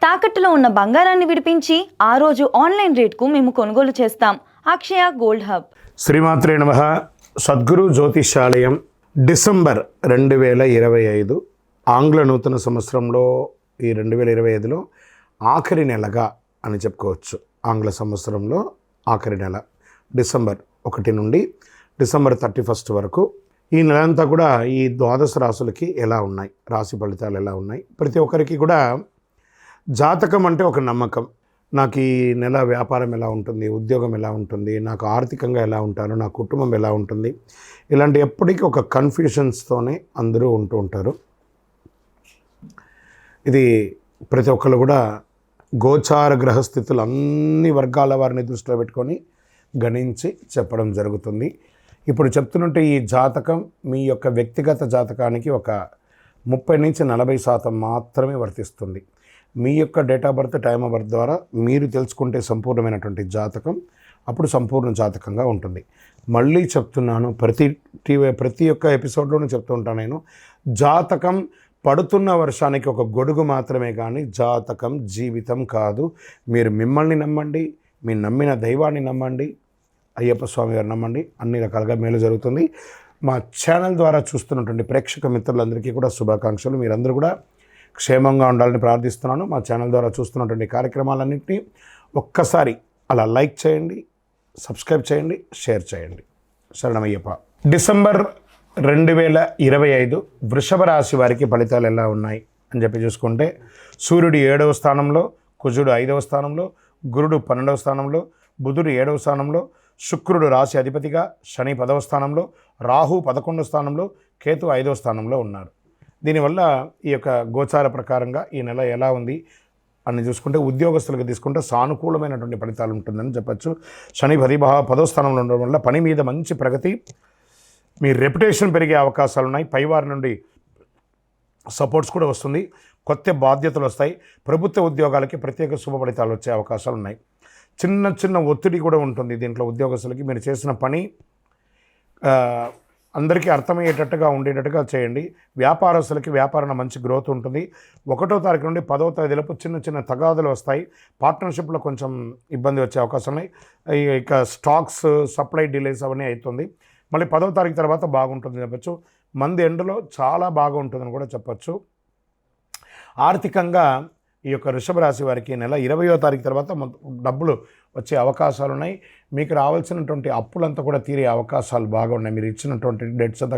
తాకట్టులో ఉన్న బంగారాన్ని విడిపించి ఆ రోజు ఆన్లైన్ రేట్కు మేము కొనుగోలు చేస్తాం. అక్షయ గోల్డ్ హబ్. శ్రీమాత్రే నమః. సద్గురు జ్యోతిషాలయం డిసెంబర్ 2025 ఆంగ్ల నూతన సంవత్సరంలో ఈ 2025లో ఆఖరి నెలగా అని చెప్పుకోవచ్చు. ఆంగ్ల సంవత్సరంలో ఆఖరి నెల డిసెంబర్ 1 నుండి డిసెంబర్ 31 వరకు ఈ నెలంతా కూడా ఈ ద్వాదశ రాశులకి ఎలా ఉన్నాయి, రాశి ఫలితాలు ఎలా ఉన్నాయి, ప్రతి ఒక్కరికి కూడా జాతకం అంటే ఒక నమ్మకం. నాకు ఈ నెల వ్యాపారం ఎలా ఉంటుంది, ఉద్యోగం ఎలా ఉంటుంది, నాకు ఆర్థికంగా ఎలా ఉంటాను, నా కుటుంబం ఎలా ఉంటుంది, ఇలాంటి ఎప్పటికీ ఒక కన్ఫ్యూషన్స్తోనే అందరూ ఉంటూ ఉంటారు. ఇది ప్రతి ఒక్కరు కూడా గోచార గ్రహస్థితులు అన్ని వర్గాల వారిని దృష్టిలో పెట్టుకొని గణించి చెప్పడం జరుగుతుంది. ఇప్పుడు చెప్తున్నట్టు ఈ జాతకం మీ యొక్క వ్యక్తిగత జాతకానికి ఒక 30-40% మాత్రమే వర్తిస్తుంది. మీ యొక్క date of birth, time of birth ద్వారా మీరు తెలుసుకుంటే సంపూర్ణమైనటువంటి జాతకం అప్పుడు సంపూర్ణ జాతకంగా ఉంటుంది. మళ్ళీ చెప్తున్నాను, ప్రతి ఒక్క ఎపిసోడ్లోనూ చెప్తూ ఉంటాను నేను, జాతకం పడుతున్న వర్షానికి ఒక గొడుగు మాత్రమే కానీ జాతకం జీవితం కాదు. మీరు మిమ్మల్ని నమ్మండి, మీ నమ్మిన దైవాన్ని నమ్మండి, అయ్యప్ప స్వామి గారు నమ్మండి, అన్ని రకాలుగా మేలు జరుగుతుంది. మా ఛానల్ ద్వారా చూస్తున్నటువంటి ప్రేక్షక మిత్రులందరికీ కూడా శుభాకాంక్షలు. మీరందరూ కూడా క్షేమంగా ఉండాలని ప్రార్థిస్తున్నాను. మా ఛానల్ ద్వారా చూస్తున్నటువంటి కార్యక్రమాలన్నింటినీ ఒక్కసారి అలా లైక్ చేయండి, సబ్స్క్రైబ్ చేయండి, షేర్ చేయండి. శరణమయ్యప్ప. డిసెంబర్ 2025 వృషభ రాశి వారికి ఫలితాలు ఎలా ఉన్నాయి అని చెప్పి చూసుకుంటే, సూర్యుడు 7వ స్థానంలో, కుజుడు 5వ స్థానంలో, గురుడు 12వ స్థానంలో, బుధుడు 7వ స్థానంలో, శుక్రుడు రాశి అధిపతిగా, శని 10వ స్థానంలో, రాహు 11వ స్థానంలో, కేతు 5వ స్థానంలో ఉన్నారు. దీనివల్ల ఈ యొక్క గోచార ప్రకారంగా ఈ నెల ఎలా ఉంది అని చూసుకుంటే, ఉద్యోగస్తులకు తీసుకుంటే సానుకూలమైనటువంటి ఫలితాలు ఉంటుందని చెప్పచ్చు. శని 10వ స్థానంలో ఉండడం వల్ల పని మీద మంచి ప్రగతి, మీ రెప్యుటేషన్ పెరిగే అవకాశాలు ఉన్నాయి. పైవారి నుండి సపోర్ట్స్ కూడా వస్తుంది. కొత్త బాధ్యతలు వస్తాయి. ప్రభుత్వ ఉద్యోగాలకి ప్రత్యేక శుభ ఫలితాలు వచ్చే అవకాశాలు ఉన్నాయి. చిన్న ఒత్తిడి కూడా ఉంటుంది దీంట్లో ఉద్యోగస్తులకి. మీరు చేసిన పని అందరికీ అర్థమయ్యేటట్టుగా ఉండేటట్టుగా చేయండి. వ్యాపారస్తులకి వ్యాపారంలో మంచి గ్రోత్ ఉంటుంది. 1వ తారీఖు నుండి 10వ తేదీలోపు చిన్న తగాదులు వస్తాయి. పార్ట్నర్షిప్లో కొంచెం ఇబ్బంది వచ్చే అవకాశం ఉన్నాయి. ఇక స్టాక్స్ సప్లై డిలేస్ అవన్నీ అవుతుంది. మళ్ళీ 10వ తారీఖు తర్వాత బాగుంటుందని చెప్పచ్చు. మంది ఎండ్లో చాలా బాగా ఉంటుందని కూడా చెప్పచ్చు. ఆర్థికంగా ఈ యొక్క వృషభ రాశి వారికి నెల 20వ తారీఖు తర్వాత డబ్బులు వచ్చే అవకాశాలు ఉన్నాయి. మీకు రావాల్సినటువంటి అప్పులంతా కూడా తీరే అవకాశాలు బాగా ఉన్నాయి. మీరు ఇచ్చినటువంటి డెట్స్ అంతా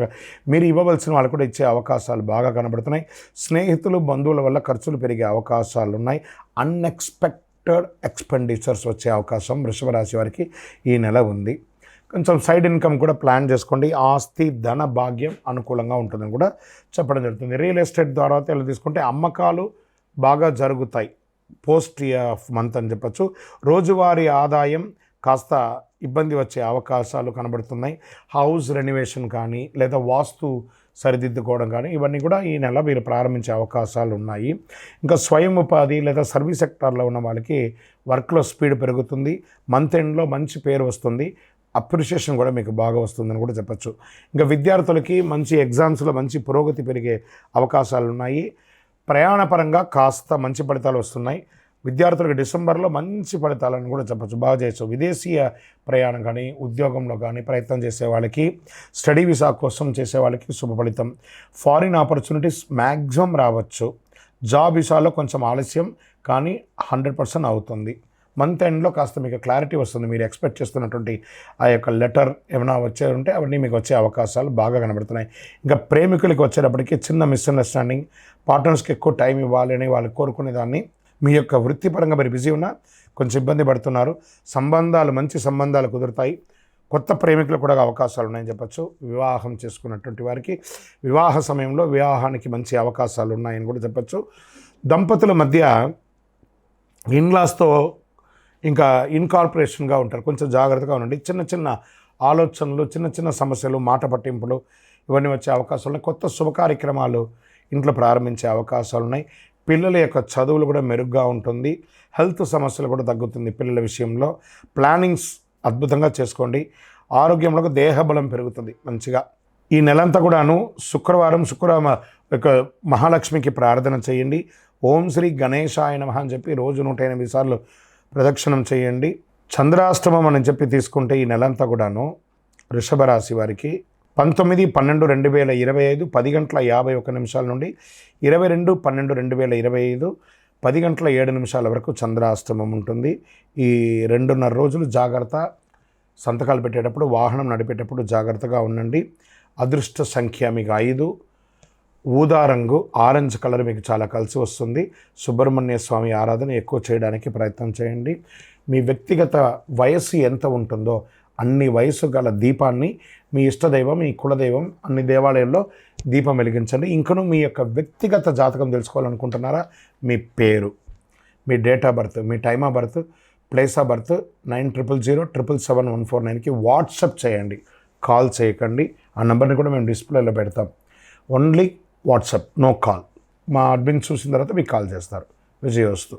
మీరు ఇవ్వవలసిన వాళ్ళు కూడా ఇచ్చే అవకాశాలు బాగా కనబడుతున్నాయి. స్నేహితులు, బంధువుల వల్ల ఖర్చులు పెరిగే అవకాశాలు ఉన్నాయి. అన్ఎక్స్పెక్టెడ్ ఎక్స్పెండిచర్స్ వచ్చే అవకాశం వృషభ రాశి వారికి ఈ నెల ఉంది. కొంచెం సైడ్ ఇన్కమ్ కూడా ప్లాన్ చేసుకోండి. ఆస్తి, ధన భాగ్యం అనుకూలంగా ఉంటుందని కూడా చెప్పడం జరుగుతుంది. రియల్ ఎస్టేట్ ద్వారా ఎలా తీసుకుంటే అమ్మకాలు బాగా జరుగుతాయి. పోస్ట్ ఆఫ్ మంత్ అని చెప్పచ్చు. రోజువారీ ఆదాయం కాస్త ఇబ్బంది వచ్చే అవకాశాలు కనబడుతున్నాయి. హౌస్ రెనోవేషన్ కానీ లేదా వాస్తు సరిదిద్దుకోవడం కానీ ఇవన్నీ కూడా ఈ నెల మీరు ప్రారంభించే అవకాశాలు ఉన్నాయి. ఇంకా స్వయం ఉపాధి లేదా సర్వీస్ సెక్టార్లో ఉన్న వాళ్ళకి వర్క్లో స్పీడ్ పెరుగుతుంది. మంత్ ఎండ్లో మంచి పేరు వస్తుంది. అప్రిషియేషన్ కూడా మీకు బాగా వస్తుందని కూడా చెప్పచ్చు. ఇంకా విద్యార్థులకి మంచి ఎగ్జామ్స్లో మంచి పురోగతి పెరిగే అవకాశాలు ఉన్నాయి. ప్రయాణపరంగా కాస్త మంచి ఫలితాలు వస్తున్నాయి. విద్యార్థులకు డిసెంబర్లో మంచి ఫలితాలను కూడా చెప్పచ్చు, బాగా చేయొచ్చు. విదేశీయ ప్రయాణం కానీ, ఉద్యోగంలో కానీ ప్రయత్నం చేసే వాళ్ళకి, స్టడీ వీసా కోసం చేసే వాళ్ళకి శుభ ఫలితం. ఫారిన్ ఆపర్చునిటీస్ మ్యాక్సిమం రావచ్చు. జాబ్ వీసాలో కొంచెం ఆలస్యం కానీ 100% అవుతుంది. మంత్ ఎండ్లో కాస్త మీకు క్లారిటీ వస్తుంది. మీరు ఎక్స్పెక్ట్ చేస్తున్నటువంటి ఆ యొక్క లెటర్ ఏమైనా వచ్చే ఉంటే అవన్నీ మీకు వచ్చే అవకాశాలు బాగా కనబడుతున్నాయి. ఇంకా ప్రేమికులకి వచ్చేటప్పటికి చిన్న మిస్అండర్స్టాండింగ్, పార్ట్నర్స్కి ఎక్కువ టైం ఇవ్వాలి అని వాళ్ళు కోరుకునే దాన్ని, మీ యొక్క వృత్తిపరంగా మీరు బిజీ ఉన్నా కొంచెం ఇబ్బంది పడుతున్నారు. మంచి సంబంధాలు కుదురుతాయి. కొత్త ప్రేమికులు కూడా అవకాశాలు ఉన్నాయని చెప్పచ్చు. వివాహం చేసుకున్నటువంటి వారికి వివాహ సమయంలో వివాహానికి మంచి అవకాశాలు ఉన్నాయని కూడా చెప్పచ్చు. దంపతుల మధ్య ఇన్లాస్తో ఇంకా ఇన్కార్పొరేషన్గా ఉంటారు. కొంచెం జాగ్రత్తగా ఉండండి. చిన్న ఆలోచనలు, చిన్న సమస్యలు, మాట పట్టింపులు ఇవన్నీ వచ్చే అవకాశాలు ఉన్నాయి. కొత్త శుభ కార్యక్రమాలు ఇంట్లో ప్రారంభించే అవకాశాలు ఉన్నాయి. పిల్లల యొక్క చదువులు కూడా మెరుగ్గా ఉంటుంది. హెల్త్ సమస్యలు కూడా తగ్గుతుంది. పిల్లల విషయంలో ప్లానింగ్స్ అద్భుతంగా చేసుకోండి. ఆరోగ్యంలో దేహబలం పెరుగుతుంది మంచిగా. ఈ నెలంతా కూడాను శుక్రవారం యొక్క మహాలక్ష్మికి ప్రార్థన చేయండి. ఓం శ్రీ గణేశాయ నమః అని చెప్పి రోజు 108 సార్లు ప్రదక్షిణం చేయండి. చంద్రాష్టమం అని చెప్పి తీసుకుంటే ఈ నెలంతా కూడాను వృషభ రాశి వారికి 19/12/2025 10:51 నుండి 22/12/2025 10:07 వరకు చంద్రాష్టమం ఉంటుంది. ఈ 2.5 రోజులు జాగ్రత్త. సంతకాలు పెట్టేటప్పుడు, వాహనం నడిపేటప్పుడు జాగ్రత్తగా ఉండండి. అదృష్ట సంఖ్య మీకు 5, ఊదా రంగు ఆరెంజ్ కలర్ మీకు చాలా కలిసి వస్తుంది. సుబ్రహ్మణ్య స్వామి ఆరాధన ఎక్కువ చేయడానికి ప్రయత్నం చేయండి. మీ వ్యక్తిగత వయస్సు ఎంత ఉంటుందో అన్ని వయసు గల దీపాన్ని మీ ఇష్టదైవం, మీ కులదైవం అన్ని దేవాలయాల్లో దీపం వెలిగించండి. ఇంకను మీ యొక్క వ్యక్తిగత జాతకం తెలుసుకోవాలనుకుంటున్నారా? మీ పేరు, మీ డేట్ ఆఫ్ బర్త్, మీ time of birth, place of birth 9000077149కి వాట్సాప్ చేయండి. కాల్ చేయకండి. ఆ నెంబర్ని కూడా మేము డిస్ప్లేలో పెడతాం. Only WhatsApp, no call. మా అడ్మిన్ చూసిన తర్వాత మీకు కాల్ చేస్తారు. విజయోస్తు.